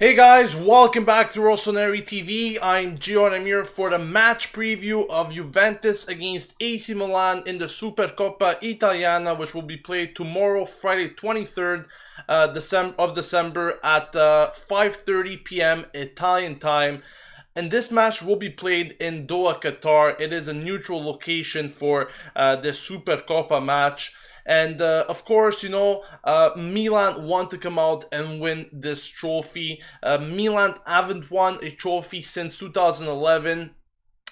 Hey guys, welcome back to Rossoneri TV. I'm Gio and I'm here for the match preview of Juventus against AC Milan in the Supercoppa Italiana, which will be played tomorrow, Friday 23rd of December at 5:30 p.m. Italian time. And this match will be played in Doha, Qatar. It is a neutral location for the Supercoppa match. And of course, Milan want to come out and win this trophy. Milan haven't won a trophy since 2011.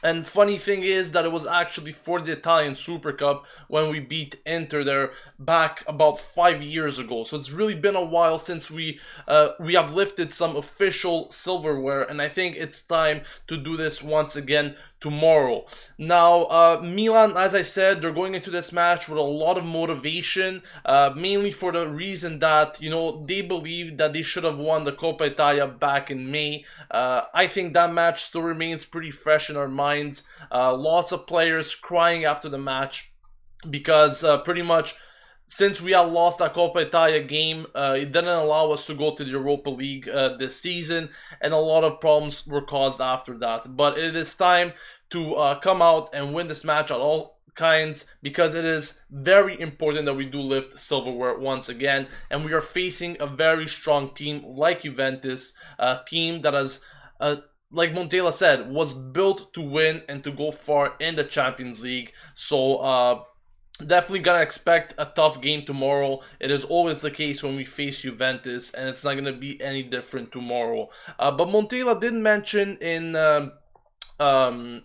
And funny thing is that it was actually for the Italian Super Cup when we beat Inter there back about 5 years ago. So it's really been a while since we have lifted some official silverware, and I think it's time to do this once again tomorrow. Now, Milan, as I said, they're going into this match with a lot of motivation, mainly for the reason that, they believe that they should have won the Coppa Italia back in May. I think that match still remains pretty fresh in our minds. Lots of players crying after the match because pretty much since we had lost that Coppa Italia game, it didn't allow us to go to the Europa League this season, and a lot of problems were caused after that. But it is time to come out and win this match at all kinds, because it is very important that we do lift silverware once again, and we are facing a very strong team like Juventus, a team that has like Montella said, was built to win and to go far in the Champions League. So definitely gonna expect a tough game tomorrow. It is always the case when we face Juventus, and it's not gonna be any different tomorrow. But Montella did mention in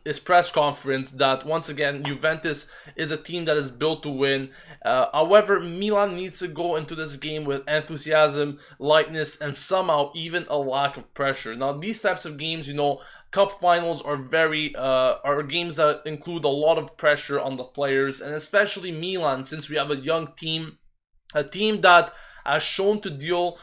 his press conference that once again Juventus is a team that is built to win. However, Milan needs to go into this game with enthusiasm, lightness, and somehow even a lack of pressure. Now, these types of games, cup finals are are games that include a lot of pressure on the players, and especially Milan, since we have a young team, a team that has shown to deal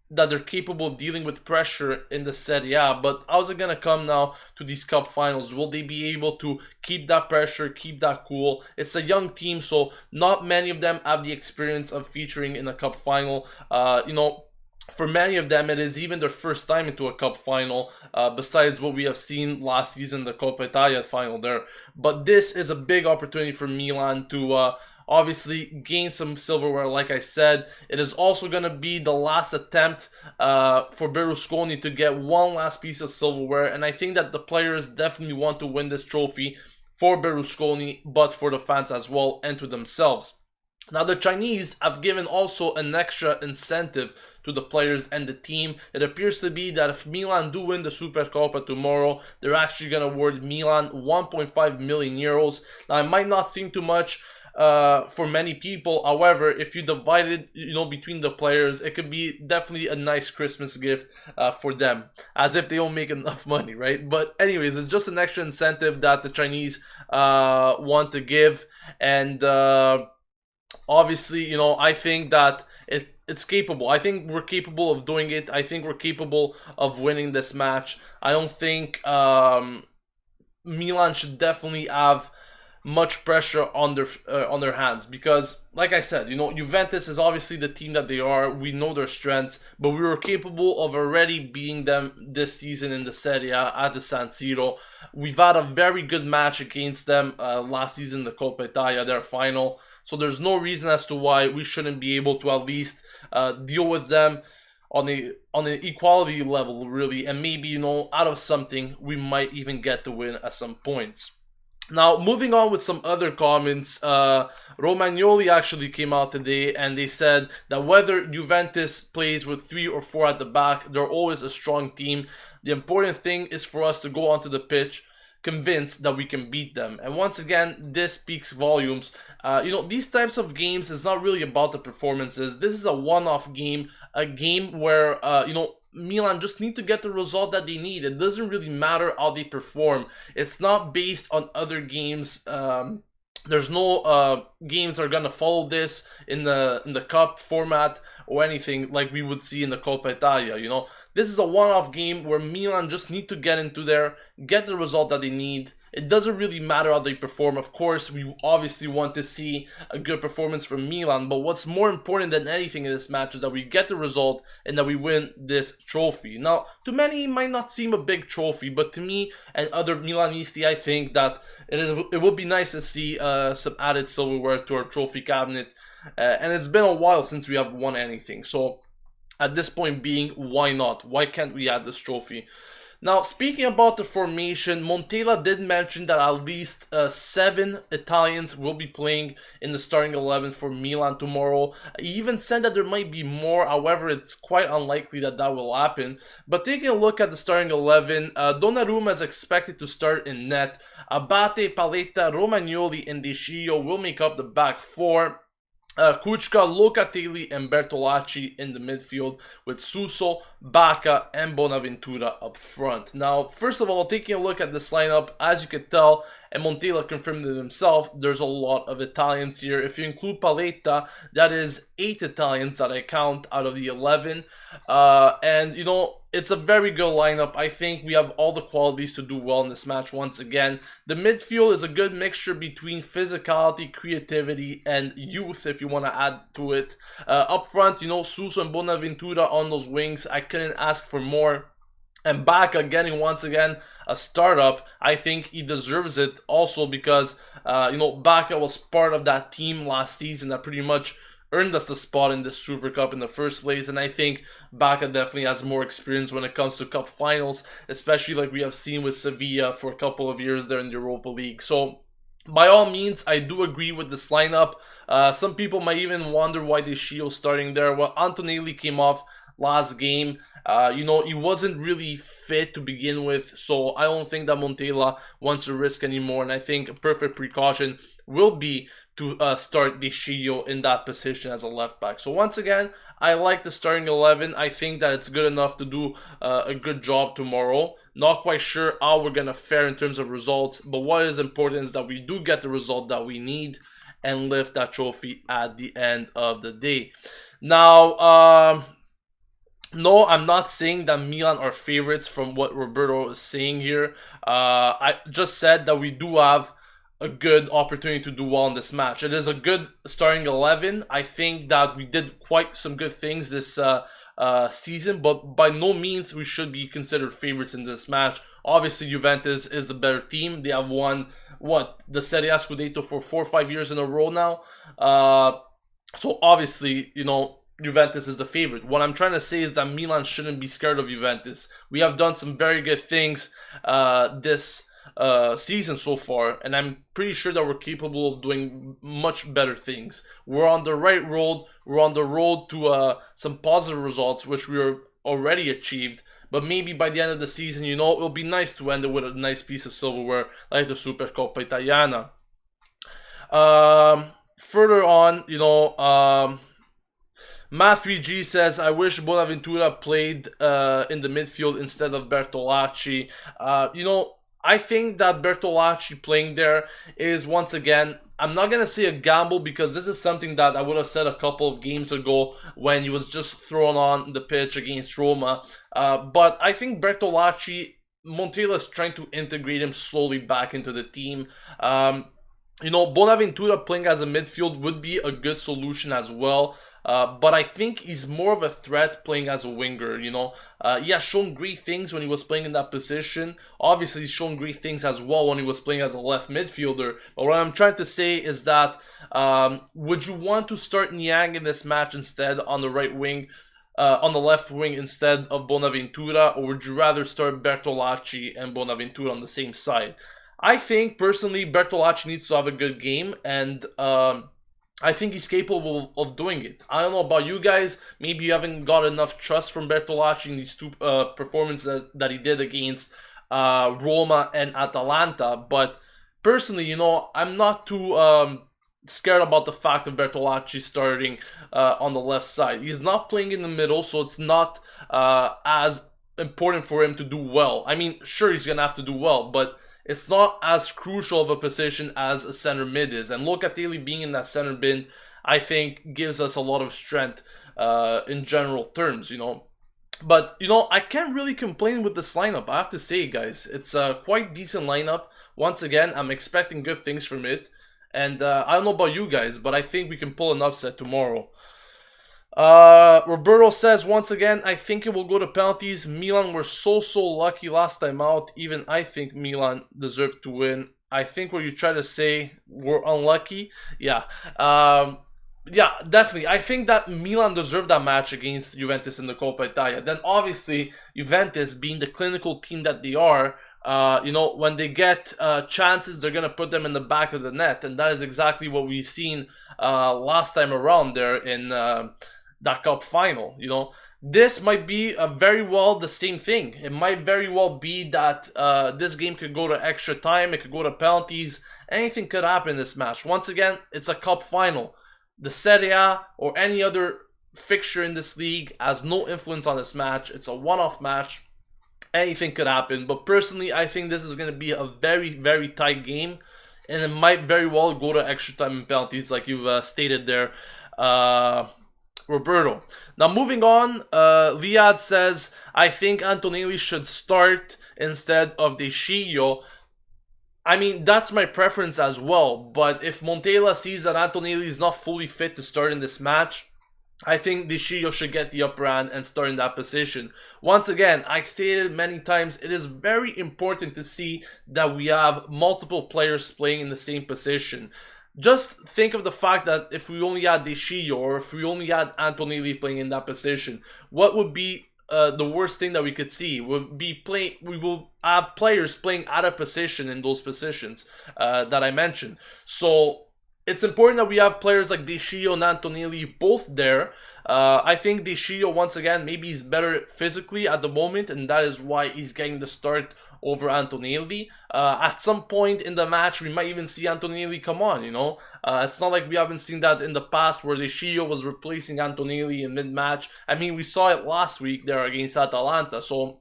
that they're capable of dealing with pressure in the Serie A. But how's it gonna come now to these cup finals? Will they be able to keep that pressure, keep that cool? It's a young team, so not many of them have the experience of featuring in a cup final. For many of them, it is even their first time into a cup final, besides what we have seen last season, the Coppa Italia final there. But this is a big opportunity for Milan to obviously gain some silverware, like I said. It is also going to be the last attempt for Berlusconi to get one last piece of silverware, and I think that the players definitely want to win this trophy for Berlusconi, but for the fans as well, and to themselves. Now, the Chinese have given also an extra incentive to the players and the team. It appears to be that if Milan do win the Supercoppa tomorrow, they're actually going to award Milan 1.5 million euros. Now, it might not seem too much for many people. However, if you divide it, between the players, it could be definitely a nice Christmas gift for them, as if they don't make enough money, right? But anyways, it's just an extra incentive that the Chinese want to give, and obviously, I think that it's capable. I think we're capable of doing it. I think we're capable of winning this match. I don't think Milan should definitely have much pressure on their hands, because like I said, Juventus is obviously the team that they are. We know their strengths, but we were capable of already beating them this season in the Serie A at the San Siro. We've had a very good match against them last season, the Coppa Italia, their final. So there's no reason as to why we shouldn't be able to at least deal with them on an equality level, really, and maybe out of something we might even get the win at some points. Now, moving on with some other comments, Romagnoli actually came out today and they said that whether Juventus plays with 3 or 4 at the back, they're always a strong team. The important thing is for us to go onto the pitch convinced that we can beat them. And once again, this speaks volumes. These types of games is not really about the performances. This is a one-off game, a game where, Milan just need to get the result that they need. It doesn't really matter how they perform. It's not based on other games. There's no games that are gonna follow this in the cup format or anything like we would see in the Coppa Italia. this is a one-off game where Milan just need to get into there, get the result that they need. It doesn't really matter how they perform. Of course, we obviously want to see a good performance from Milan, but what's more important than anything in this match is that we get the result and that we win this trophy. Now, to many, it might not seem a big trophy, but to me and other Milanisti, I think that it would be nice to see some added silverware to our trophy cabinet. And it's been a while since we have won anything. So, at this point being, why not? Why can't we add this trophy? Now, speaking about the formation, Montella did mention that at least 7 Italians will be playing in the starting 11 for Milan tomorrow. He even said that there might be more, however, it's quite unlikely that that will happen. But taking a look at the starting 11, Donnarumma is expected to start in net. Abate, Paletta, Romagnoli, and De Sciglio will make up the back 4. Kuchka, Locatelli, and Bertolacci in the midfield with Suso, Bacca, and Bonaventura up front. Now, first of all, taking a look at this lineup, as you can tell, and Montella confirmed it himself, there's a lot of Italians here. If you include Paletta, that is 8 Italians that I count out of the 11. And, you know, it's a very good lineup. I think we have all the qualities to do well in this match once again. The midfield is a good mixture between physicality, creativity, and youth, if you want to add to it. Up front, you know, Suso and Bonaventura on those wings. I couldn't ask for more. And Bacca getting, once again, a startup. I think he deserves it also because, you know, Bacca was part of that team last season that pretty much earned us the spot in the Super Cup in the first place, and I think Bacca definitely has more experience when it comes to cup finals, especially like we have seen with Sevilla for a couple of years there in the Europa League. So, by all means, I do agree with this lineup. Some people might even wonder why De Sciglio starting there. Well, Antonelli came off last game. You know, he wasn't really fit to begin with, so I don't think that Montella wants to risk anymore, and I think a perfect precaution will be to start De Sciglio in that position as a left back. So once again, I like the starting 11. I think that it's good enough to do a good job tomorrow. Not quite sure how we're going to fare in terms of results, but what is important is that we do get the result that we need and lift that trophy at the end of the day. Now, no, I'm not saying that Milan are favorites from what Roberto is saying here. I just said that we do have a good opportunity to do well in this match. It is a good starting 11. I think that we did quite some good things this season, but by no means we should be considered favorites in this match. Obviously, Juventus is the better team. They have won, the Serie A Scudetto for 4 or 5 years in a row now. So obviously, you know, Juventus is the favorite. What I'm trying to say is that Milan shouldn't be scared of Juventus. We have done some very good things this season so far, and I'm pretty sure that we're capable of doing much better things. We're on the right road. We're on the road to some positive results, which we are already achieved. But maybe by the end of the season, you know, it'll be nice to end it with a nice piece of silverware like the Supercoppa Italiana. Further on, you know, Math3G says, I wish Bonaventura played in the midfield instead of Bertolacci. You know, I think that Bertolacci playing there is, once again, I'm not going to say a gamble because this is something that I would have said a couple of games ago when he was just thrown on the pitch against Roma. But I think Bertolacci, Montella is trying to integrate him slowly back into the team. You know, Bonaventura playing as a midfield would be a good solution as well. But I think he's more of a threat playing as a winger, you know. He has shown great things when he was playing in that position. Obviously, he's shown great things as well when he was playing as a left midfielder. But what I'm trying to say is that would you want to start Niang in this match instead on the right wing, on the left wing instead of Bonaventura? Or would you rather start Bertolacci and Bonaventura on the same side? I think, personally, Bertolacci needs to have a good game, and I think he's capable of doing it. I don't know about you guys. Maybe you haven't got enough trust from Bertolacci in these two performances that he did against Roma and Atalanta. But personally, you know, I'm not too scared about the fact of Bertolacci starting on the left side. He's not playing in the middle, so it's not as important for him to do well. I mean, sure, he's going to have to do well, but it's not as crucial of a position as a center mid is. And Locatelli being in that center mid, I think, gives us a lot of strength in general terms, you know. But, you know, I can't really complain with this lineup, I have to say, guys. It's a quite decent lineup. Once again, I'm expecting good things from it. And I don't know about you guys, but I think we can pull an upset tomorrow. Roberto says, once again, I think it will go to penalties. Milan were so lucky last time out. Even I think Milan deserved to win. I think what you try to say, we're unlucky. Yeah. Yeah, definitely. I think that Milan deserved that match against Juventus in the Coppa Italia. Then obviously, Juventus, being the clinical team that they are, you know, when they get chances, they're going to put them in the back of the net. And that is exactly what we've seen last time around there in that cup final. You know, this might be very well the same thing. It might very well be that this game could go to extra time. It could go to penalties. Anything could happen in this match. Once again, it's a cup final. The Serie A or any other fixture in this league has no influence on this match. It's a one-off match. Anything could happen. But personally, I think this is going to be a very tight game. And it might very well go to extra time and penalties like you've stated there, Roberto. Now moving on, Liad says, I think Antonelli should start instead of De Sciglio. I mean, that's my preference as well, but if Montella sees that Antonelli is not fully fit to start in this match, I think De Sciglio should get the upper hand and start in that position. Once again, I stated many times, it is very important to see that we have multiple players playing in the same position. Just think of the fact that if we only had De Sciglio or if we only had Antonelli playing in that position, what would be the worst thing that we could see? We will have players playing out of position in those positions that I mentioned. So it's important that we have players like De Sciglio and Antonelli both there. I think De Sciglio, once again, maybe he's better physically at the moment, and that is why he's getting the start over Antonelli. At some point in the match, we might even see Antonelli come on, you know. It's not like we haven't seen that in the past where De Sciglio was replacing Antonelli in mid-match. I mean, we saw it last week there against Atalanta. So,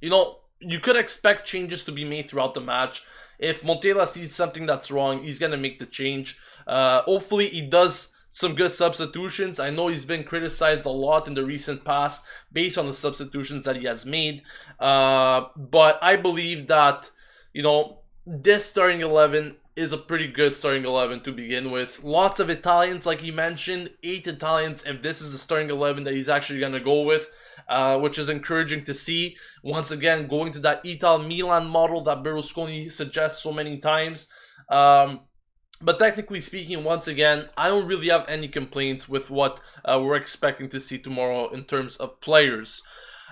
you know, you could expect changes to be made throughout the match. If Montella sees something that's wrong, he's going to make the change. Hopefully he does some good substitutions. I know he's been criticized a lot in the recent past based on the substitutions that he has made. But I believe that, you know, this starting 11 is a pretty good starting 11 to begin with. Lots of Italians, like he mentioned, 8 Italians if this is the starting 11 that he's actually going to go with, which is encouraging to see. Once again, going to that AC Milan model that Berlusconi suggests so many times. But technically speaking, once again, I don't really have any complaints with what we're expecting to see tomorrow in terms of players.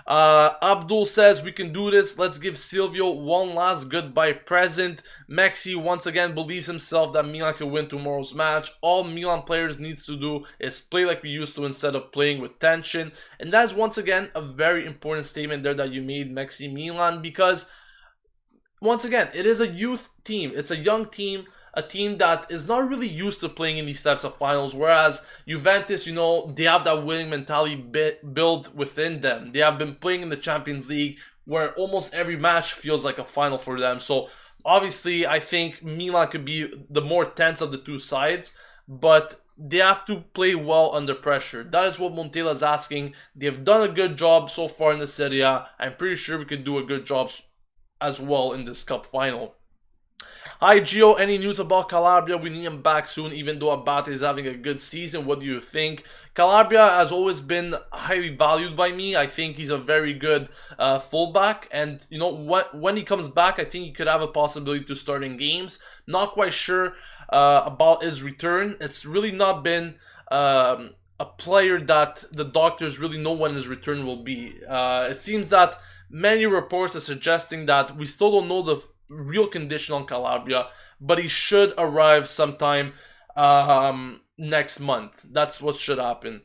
Abdul says, we can do this. Let's give Silvio one last goodbye present. Maxi once again believes himself that Milan can win tomorrow's match. All Milan players needs to do is play like we used to instead of playing with tension. And that's once again a very important statement there that you made, Maxi Milan, because once again, it is a youth team. It's a young team. A team that is not really used to playing in these types of finals, whereas Juventus, you know, they have that winning mentality built within them. They have been playing in the Champions League where almost every match feels like a final for them. So obviously, I think Milan could be the more tense of the two sides, but they have to play well under pressure. That is what Montella is asking. They've done a good job so far in the Serie A. I'm pretty sure we could do a good job as well in this cup final. Hi Gio, any news about Calabria? We need him back soon, even though Abate is having a good season. What do you think? Calabria has always been highly valued by me. I think he's a very good fullback, and you know when he comes back, I think he could have a possibility to start in games. Not quite sure about his return. It's really not been a player that the doctors really know when his return will be. It seems that many reports are suggesting that we still don't know the real condition on Calabria, but he should arrive sometime next month. That's what should happen.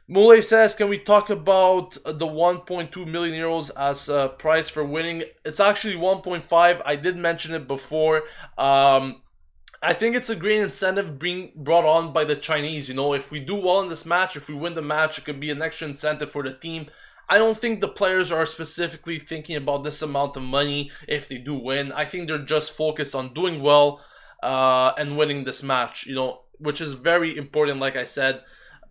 Mule says, can we talk about the 1.2 million euros as a price for winning? It's actually 1.5. I did mention it before. I think it's a great incentive being brought on by the Chinese. You know, if we do well in this match, if we win the match, it could be an extra incentive for the team. I don't think the players are specifically thinking about this amount of money if they do win. I think they're just focused on doing well and winning this match, you know, which is very important, like I said.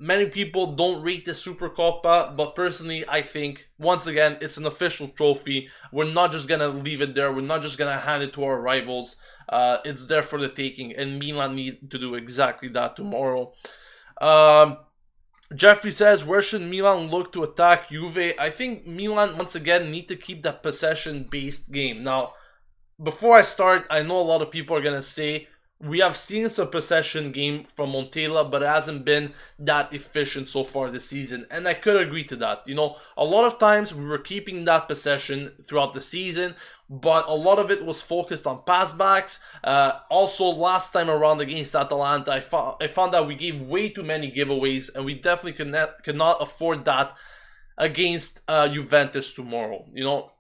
Many people don't rate the Supercoppa, but personally, I think, once again, it's an official trophy. We're not just going to leave it there. We're not just going to hand it to our rivals. It's there for the taking, and Milan need to do exactly that tomorrow. Jeffrey says, where should Milan look to attack Juve? I think Milan, once again, need to keep that possession-based game. Now, before I start, I know a lot of people are going to say, we have seen some possession game from Montella, but it hasn't been that efficient so far this season. And I could agree to that. You know, a lot of times we were keeping that possession throughout the season, but a lot of it was focused on passbacks. Also, last time around against Atalanta, I found that we gave way too many giveaways, and we definitely cannot afford that against Juventus tomorrow. You know,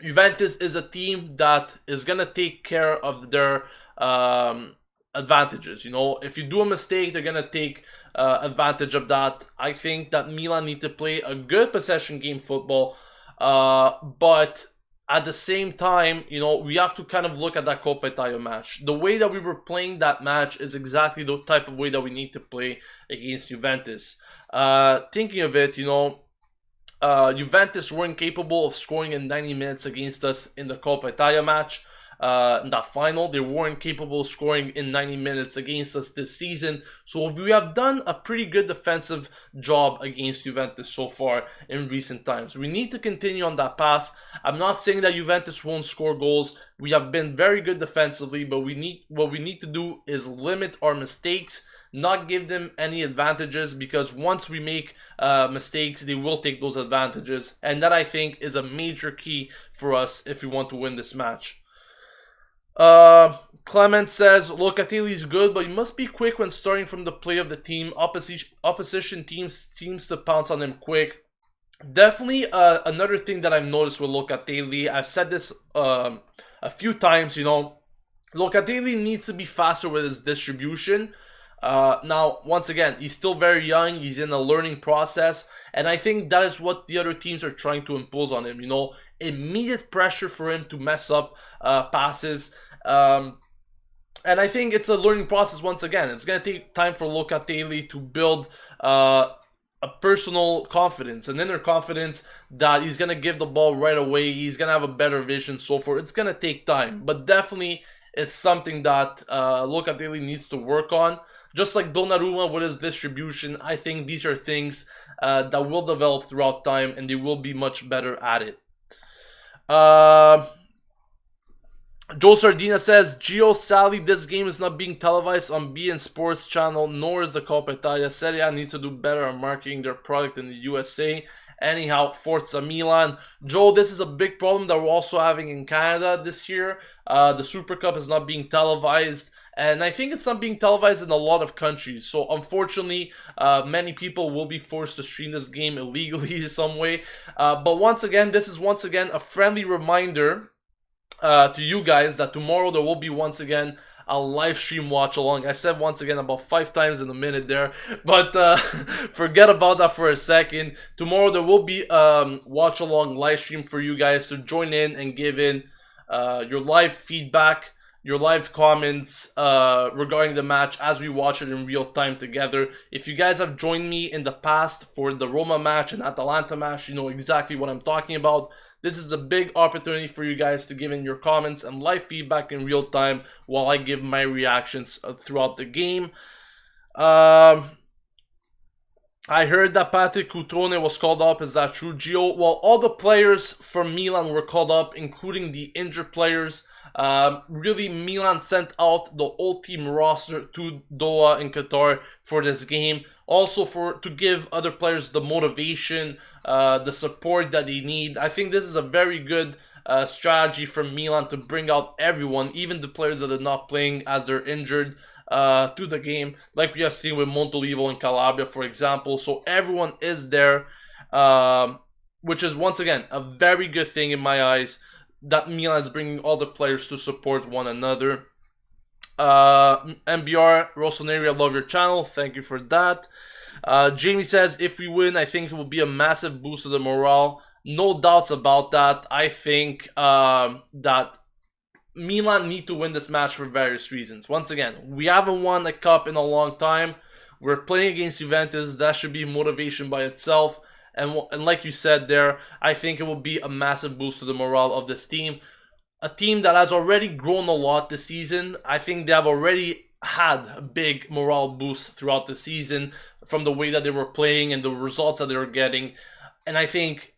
Juventus is a team that is going to take care of their advantages. You know, if you do a mistake, they're gonna take advantage of that. I think that Milan need to play a good possession game football, but at the same time, you know, we have to kind of look at that Coppa Italia match. The way that we were playing that match is exactly the type of way that we need to play against Juventus. Thinking of it, you know, Juventus weren't capable of scoring in 90 minutes against us in the Coppa Italia match. In that final, they weren't capable of scoring in 90 minutes against us this season. So we have done a pretty good defensive job against Juventus so far in recent times. We need to continue on that path. I'm not saying that Juventus won't score goals. We have been very good defensively, but what we need to do is limit our mistakes, not give them any advantages, because once we make mistakes, they will take those advantages. And that, I think, is a major key for us if we want to win this match. Clement says, Locatelli is good, but you must be quick when starting from the play of the team. Opposition teams seems to pounce on him quick. Definitely another thing that I've noticed with Locatelli, I've said this a few times, you know, Locatelli needs to be faster with his distribution. Now, once again, he's still very young, he's in a learning process, and I think that is what the other teams are trying to impose on him, you know, immediate pressure for him to mess up passes. And I think it's a learning process once again. It's going to take time for Locatelli to build a personal confidence, an inner confidence that he's going to give the ball right away, he's going to have a better vision, so forth. It's going to take time, but definitely it's something that Locatelli needs to work on. Just like Donnarumma with his distribution, I think these are things that will develop throughout time, and they will be much better at it. Joe Sardina says, Gio, Sally, this game is not being televised on BN Sports channel, nor is the Coppa Italia. Serie A needs to do better on marketing their product in the USA. Anyhow, Forza Milan. Joe, this is a big problem that we're also having in Canada this year. The Super Cup is not being televised, and I think it's not being televised in a lot of countries. So unfortunately, many people will be forced to stream this game illegally in some way. But once again, this is once again a friendly reminder to you guys that tomorrow there will be once again a live stream watch along. I've said once again about 5 times in a minute there, but forget about that for a second. Tomorrow there will be watch along live stream for you guys to join in and give in your live feedback, your live comments regarding the match as we watch it in real time together. If you guys have joined me in the past for the Roma match and Atalanta match, you know exactly what I'm talking about. This is a big opportunity for you guys to give in your comments and live feedback in real time while I give my reactions throughout the game. I heard that Patrick Cutrone was called up. Is that true, Gio? Well, all the players from Milan were called up, including the injured players. Really, Milan sent out the whole team roster to Doha in Qatar for this game. Also to give other players the motivation, the support that they need. I think this is a very good strategy from Milan to bring out everyone, even the players that are not playing as they're injured, to the game, like we have seen with Montolivo and Calabria, for example. So everyone is there, which is once again a very good thing in my eyes, that Milan is bringing all the players to support one another. MBR Rossoneri, I love your channel, thank you for that. Jamie says, if we win, I think it will be a massive boost to the morale. No doubts about that. I think that Milan need to win this match for various reasons. Once again, we haven't won a cup in a long time. We're playing against Juventus. That should be motivation by itself. And like you said there, I think it will be a massive boost to the morale of this team. A team that has already grown a lot this season. I think they have already had a big morale boost throughout the season from the way that they were playing and the results that they were getting. And I think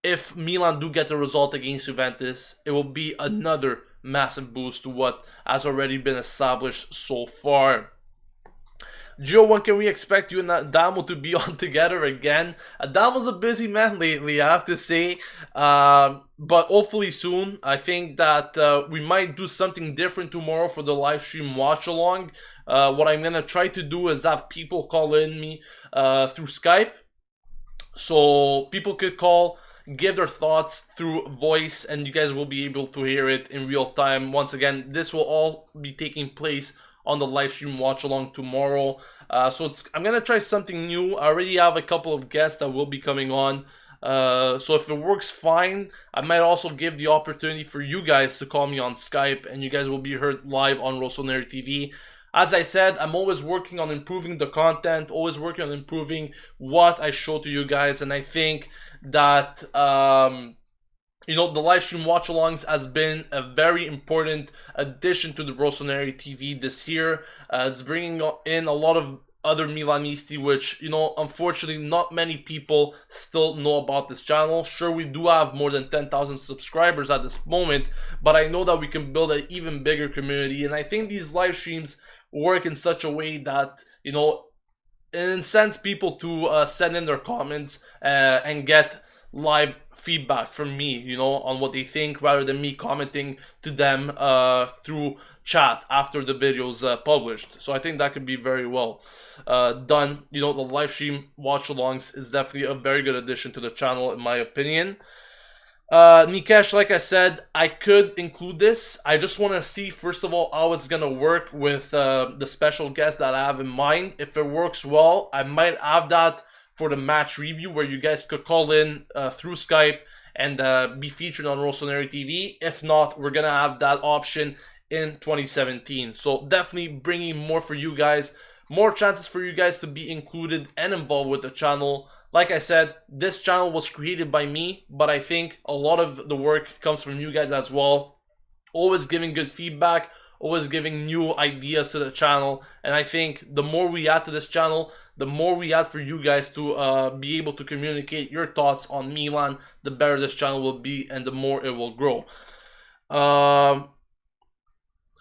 if Milan do get the result against Juventus, it will be another massive boost to what has already been established so far. Gio, when can we expect you and Adamo to be on together again? Adamo's a busy man lately, I have to say. But hopefully soon. I think that we might do something different tomorrow for the live stream watch along. What I'm going to try to do is have people call in me through Skype. So people could call, give their thoughts through voice, and you guys will be able to hear it in real time. Once again, this will all be taking place on the live stream watch along tomorrow. I'm gonna try something new. I already have a couple of guests that will be coming on. So if it works fine, I might also give the opportunity for you guys to call me on Skype, and you guys will be heard live on Rossoneri TV. As I said, I'm always working on improving the content, always working on improving what I show to you guys, and I think that you know, the live stream watch-alongs has been a very important addition to the Rossoneri TV this year. It's bringing in a lot of other Milanisti, which, you know, unfortunately not many people still know about this channel. Sure, we do have more than 10,000 subscribers at this moment, but I know that we can build an even bigger community, and I think these live streams work in such a way that, you know, it incents people to send in their comments and get live feedback from me, you know, on what they think, rather than me commenting to them through chat after the video's published. So I think that could be very well done. You know, the live stream watch-alongs is definitely a very good addition to the channel, in my opinion. Nikesh, like I said, I could include this. I just want to see, first of all, how it's going to work with the special guest that I have in mind. If it works well, I might have that for the match review, where you guys could call in through Skype and be featured on Rossoneri TV. If not, we're going to have that option in 2017. So definitely bringing more for you guys, more chances for you guys to be included and involved with the channel. Like I said, this channel was created by me, but I think a lot of the work comes from you guys as well. Always giving good feedback, always giving new ideas to the channel, and I think the more we add to this channel, the more we add for you guys to be able to communicate your thoughts on Milan, the better this channel will be and the more it will grow. I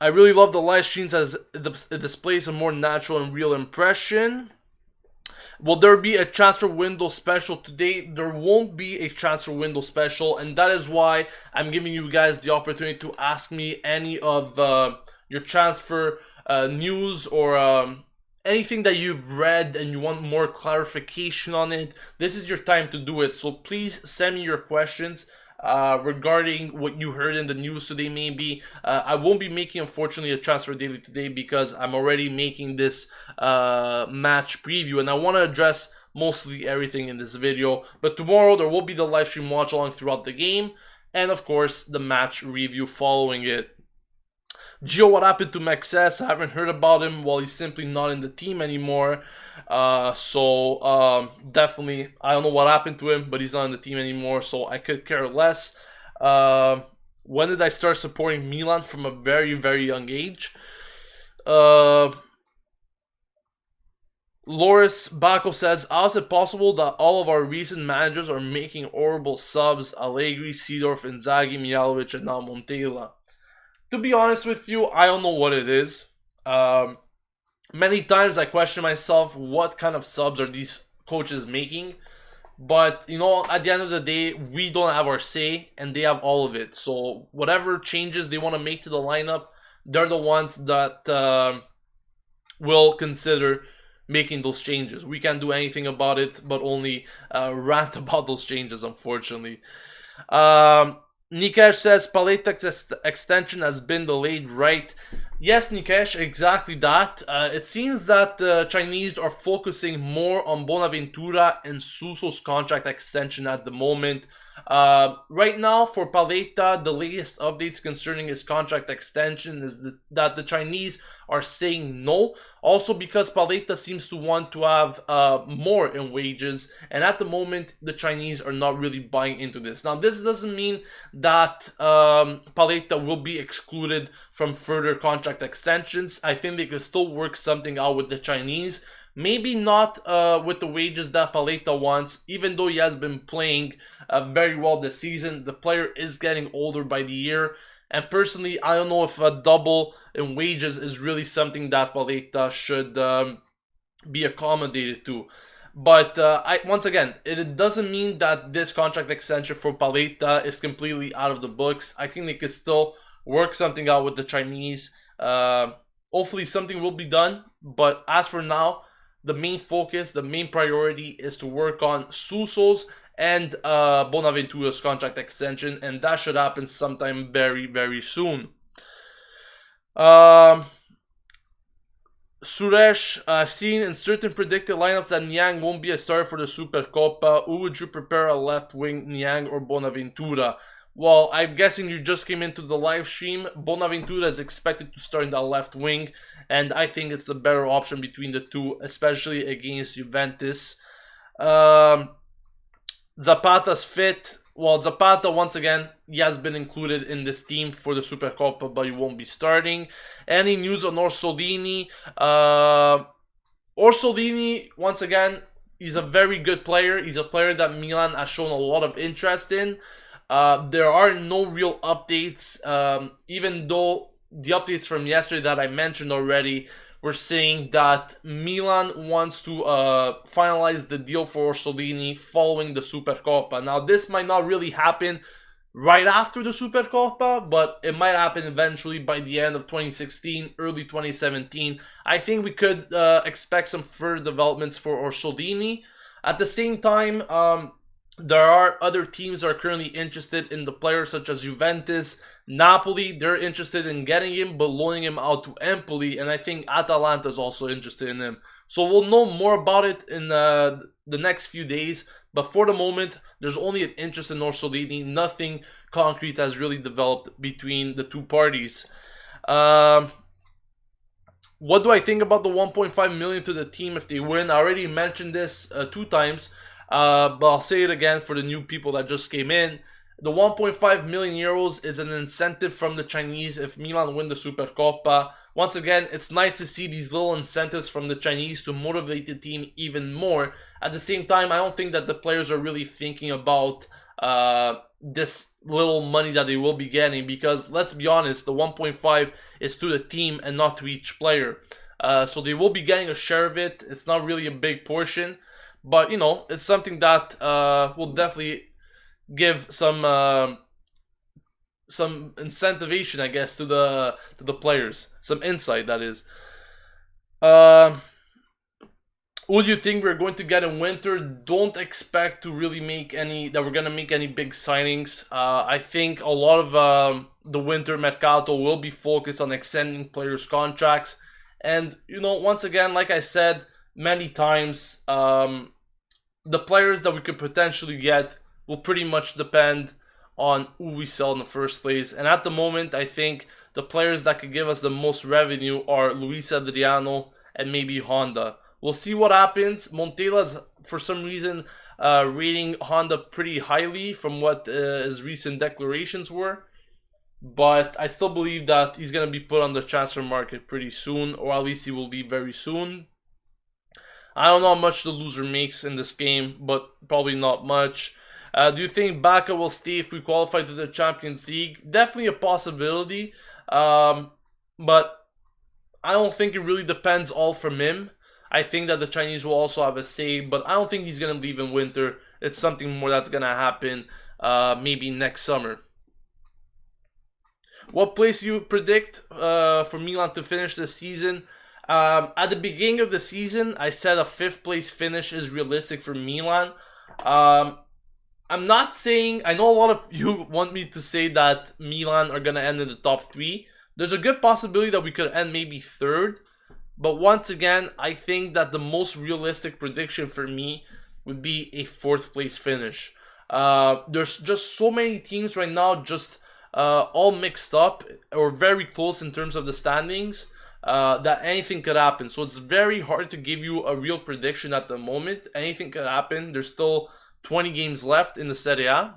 really love the live streams as it displays a more natural and real impression. Will there be a transfer window special today? There won't be a transfer window special, and that is why I'm giving you guys the opportunity to ask me any of your transfer news or anything that you've read and you want more clarification on it. This is your time to do it. So please send me your questions regarding what you heard in the news today. Maybe I won't be making, unfortunately, a transfer daily today because I'm already making this match preview, and I want to address mostly everything in this video. But tomorrow there will be the live stream watch along throughout the game, and of course the match review following it. Gio, what happened to Maxess? I haven't heard about him. Well, he's simply not in the team anymore. Definitely, I don't know what happened to him, but he's not in the team anymore, so I could care less. When did I start supporting Milan? From a very, very young age. Loris Bacco says, how is it possible that all of our recent managers are making horrible subs? Allegri, Seedorf, Inzaghi, Mihalovic, and now Montella. To be honest with you, I don't know what it is. Many times I question myself, what kind of subs are these coaches making? But, you know, at the end of the day, we don't have our say, and they have all of it. So whatever changes they want to make to the lineup, they're the ones that will consider making those changes. We can't do anything about it, but only rant about those changes, unfortunately. Nikesh says, Paletek's extension has been delayed, right? Yes, Nikesh, exactly that. It seems that the Chinese are focusing more on Bonaventura and Suso's contract extension at the moment. Right now, for Paleta, the latest updates concerning his contract extension is that the Chinese are saying no. Also, because Paleta seems to want to have more in wages, and at the moment, the Chinese are not really buying into this. Now, this doesn't mean that Paleta will be excluded from further contract extensions. I think they could still work something out with the Chinese. Maybe not with the wages that Paleta wants, even though he has been playing very well this season. The player is getting older by the year. And personally, I don't know if a double in wages is really something that Paleta should be accommodated to. But once again, it doesn't mean that this contract extension for Paleta is completely out of the books. I think they could still work something out with the Chinese. Hopefully something will be done. But as for now, the main focus, the main priority is to work on Suso's and Bonaventura's contract extension, and that should happen sometime very, very soon. Suresh, I've seen in certain predicted lineups that Niang won't be a starter for the Supercoppa. Who would you prepare, a left wing, Niang or Bonaventura? Well, I'm guessing you just came into the live stream. Bonaventura is expected to start in the left wing, and I think it's a better option between the two, especially against Juventus. Zapata's fit. Well, Zapata, once again, he has been included in this team for the Supercoppa, but he won't be starting. Any news on Orsolini? Orsolini, once again, he's a very good player. He's a player that Milan has shown a lot of interest in. There are no real updates, even though the updates from yesterday that I mentioned already were saying that Milan wants to finalize the deal for Orsolini following the Supercoppa. Now, this might not really happen right after the Supercoppa, but it might happen eventually by the end of 2016, early 2017. I think we could expect some further developments for Orsolini. At the same time, there are other teams that are currently interested in the player, such as Juventus, Napoli. They're interested in getting him, but loaning him out to Empoli, and I think Atalanta is also interested in him. So we'll know more about it in the next few days, but for the moment, there's only an interest in Orsolini. Nothing concrete has really developed between the two parties. What do I think about the 1.5 million to the team if they win? I already mentioned this 2 times. But I'll say it again for the new people that just came in. The 1.5 million euros is an incentive from the Chinese if Milan win the Supercoppa. Once again, it's nice to see these little incentives from the Chinese to motivate the team even more. At the same time, I don't think that the players are really thinking about this little money that they will be getting, because let's be honest, the 1.5 is to the team and not to each player. So they will be getting a share of it. It's not really a big portion. But, you know, it's something that will definitely give some incentivation, I guess, to the players. Some insight, that is. Who do you think we're going to get in winter? Don't expect to really make that we're going to make any big signings. I think a lot of the winter mercato will be focused on extending players' contracts. And, you know, once again, like I said many times, the players that we could potentially get will pretty much depend on who we sell in the first place. And at the moment, I think the players that could give us the most revenue are Luis Adriano and maybe Honda. We'll see what happens. Montela's, for some reason, rating Honda pretty highly from what his recent declarations were. But I still believe that he's going to be put on the transfer market pretty soon, or at least he will leave very soon. I don't know how much the loser makes in this game, but probably not much. Do you think Baca will stay if we qualify to the Champions League? Definitely a possibility, but I don't think it really depends all from him. I think that the Chinese will also have a say, but I don't think he's going to leave in winter. It's something more that's going to happen maybe next summer. What place do you predict for Milan to finish this season? At the beginning of the season, I said a 5th place finish is realistic for Milan. I'm not saying, I know a lot of you want me to say that Milan are going to end in the top 3. There's a good possibility that we could end maybe 3rd. But once again, I think that the most realistic prediction for me would be a 4th place finish. There's just so many teams right now, just all mixed up or very close in terms of the standings, that anything could happen. So it's very hard to give you a real prediction at the moment. Anything could happen. There's still 20 games left in the Serie A.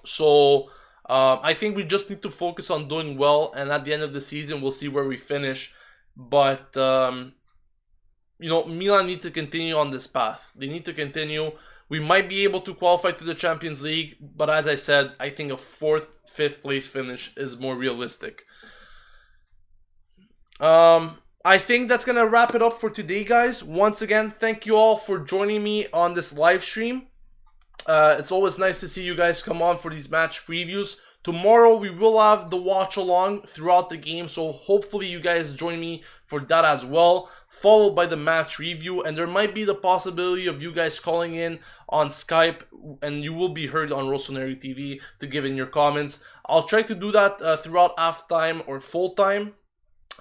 So I think we just need to focus on doing well, and at the end of the season, we'll see where we finish. But you know, Milan need to continue on this path. They need to continue. We might be able to qualify to the Champions League, but as I said, I think a 4th, 5th place finish is more realistic. I think that's gonna wrap it up for today, guys. Once again, thank you all for joining me on this live stream. It's always nice to see you guys come on for these match previews. Tomorrow we will have the watch along throughout the game, so hopefully you guys join me for that as well, followed by the match review, and there might be the possibility of you guys calling in on Skype, and you will be heard on Rossoneri TV to give in your comments. I'll try to do that throughout halftime or full time.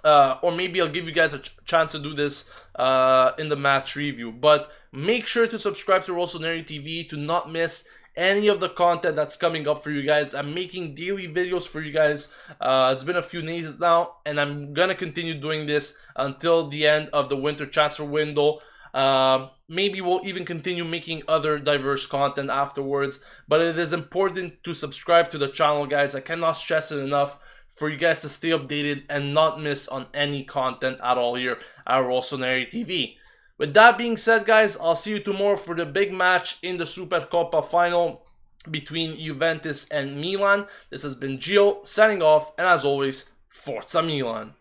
Or maybe I'll give you guys a chance to do this in the match review. But make sure to subscribe to Rossoneri TV to not miss any of the content that's coming up for you guys. I'm making daily videos for you guys. It's been a few days now, and I'm gonna continue doing this until the end of the winter transfer window. Maybe we'll even continue making other diverse content afterwards. But it is important to subscribe to the channel, guys. I cannot stress it enough for you guys to stay updated and not miss on any content at all here at Rossoneri TV. With that being said, guys, I'll see you tomorrow for the big match in the Supercoppa final between Juventus and Milan. This has been Gio signing off, and as always, Forza Milan.